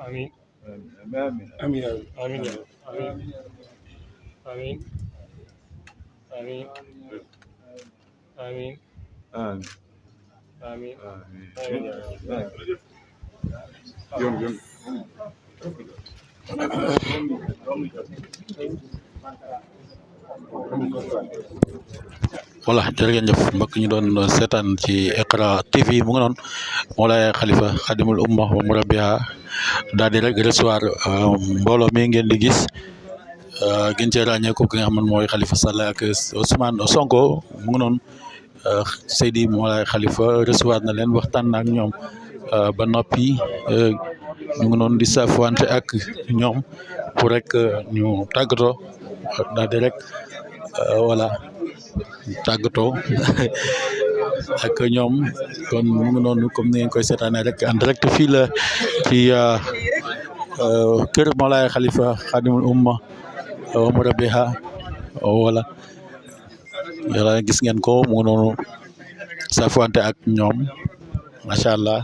آمين آمين آمين آمين آمين آمين آمين آمين آمين آمين آمين آمين يوم voilà jërë ngeen jëf mbokk ñu doon seetaan ci Iqra TV mu ngi noonu Mawlaaya Khalifa Khadimul Umma wa Murabbiha daal di rek recevoir mbooloo mi ngeen di gis gën cee ràññee ko ki nga xam ne mooy Khalifa Sall ak Ousmane Sonko mu ngi noonu Seydi Mawlaaya Khalifa recevoir na leen waxtaan na ak ñoom ba noppi ñu ngi noonu di saafuwante ak ñoom pour rek ñu tàggatoo daal di rek voilà tàggatoo ak ñoom kon mu ngi noonu comme ni ngeen koy seetaanee rek en direct fii la ci kër Mawlaaya Khalifa Khadimul Umma wa Murabbiha voilà yàlla gis ngeen ko mu ngi noonu saafuwante ak ñoom macha allah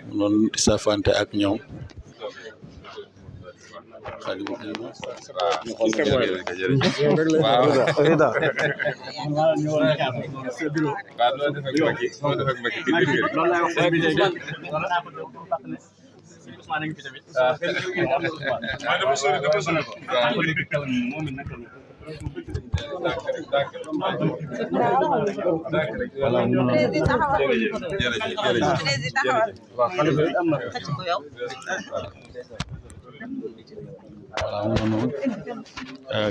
mu noonu di saafuwante ak ñoom. voilà mu ngi noonu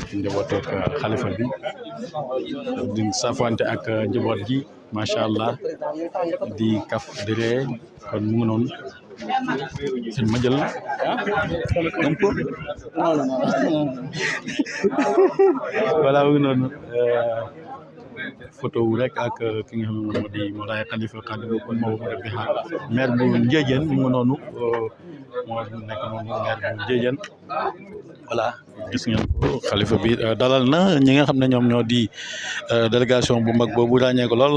ci njabootu xalifa bi di safante ak njaboot gi macha allah di kaf di ree kon mu ngi noonu seen ma jël un peu voilà mu ngi noonu photo wu rek ak ki nga xam ne moo di Mawlaaya Khalifa Khadimul Umma wa Murabbiha maire bu Ndiédiène mu ngi noonu moo nekk noonu maire bu Ndiédiène voilà gis ngeen ko xalifa bi dalal na ñi nga xam ne ñoom ñoo di délégation bu mag boobu ràññee ko lool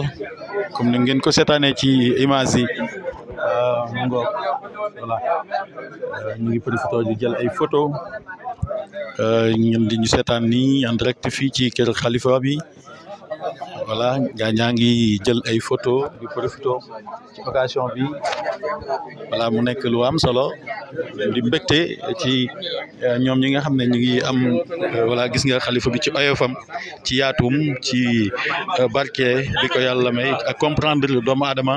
comme ni ngeen ko seetaanee ci image yi mu ngoog voilà ñu ngi profité di jël ay photo ngeen di ñu seetaan nii en direct fii ci kër xalifa bi voilà gaa ñaa ngi jël ay photo di profité ci occasion bi voilà mu nekk lu am solo di mbégte ci ñoom ñi nga xam ne ñu ngi am voilà gis nga xalifa bi ci oyofam ci yaatum ci barke bi ko yàlla may ak comprendre doomu aadama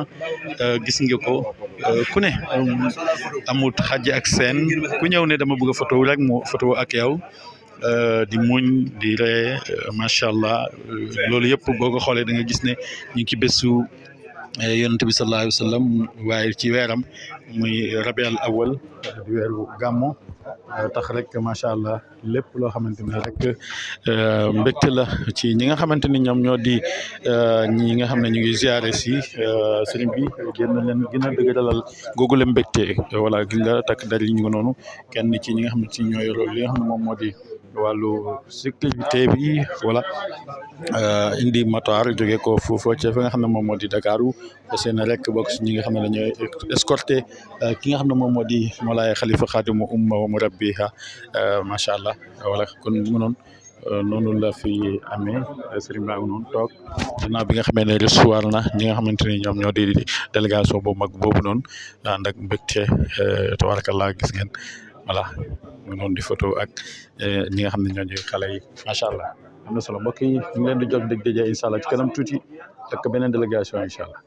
gis nga ko ku ne amut xaj ak seen ku ñëw ne dama bëgg a photo rek mu photo ak yow di muñ di ree macha allah loolu yëpp boo ko xoolee da nga gis ne ñu ngi ci bésu yonent bi sallallahu alayhi wa sallam waaye ci weeram muy rabiul awal di weeru gàmmu tax rek macha allah lépp loo xamante ne rek mbégte la ci ñi nga xamante ni ñoom ñoo di ñi nga xam ne ñu ngi ziare si sëriñ bi génn leen gën a dëgëralal googu la mbégte voilà gi nga takk dar yi ñu ngi noonu kenn ci ñi nga xam ne ci ñoo yor li nga xam ne moom moo di wàllu sécurité bi voilà indi matoir jóge ko foofu ci fa nga xam ne moom moo di Dakaru seen rek bokk si ñi nga xam ne dañooy escorté ki nga xam ne moom moo di Mawlaaya Khalifa Khadimul Umma wa Murabbiha macha allah voilà kon mu noonu noonu la fi amee sëriñ baa ngi noonu toog ginnaaw bi nga xamee ne recevoir na ñi nga xamante ni ñoom ñoo di délégation bu mag boobu noonu ànd ak mbégte tabarakallah gis ngeen voilà mu noonu di photo ak ñi nga xam ne ñoo di xale yi macha allah am na solo mbokk yi ñu ngi leen di jot dégg daje incha allah ci kanam tuuti ak beneen délégation incha allah.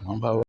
Mambaaw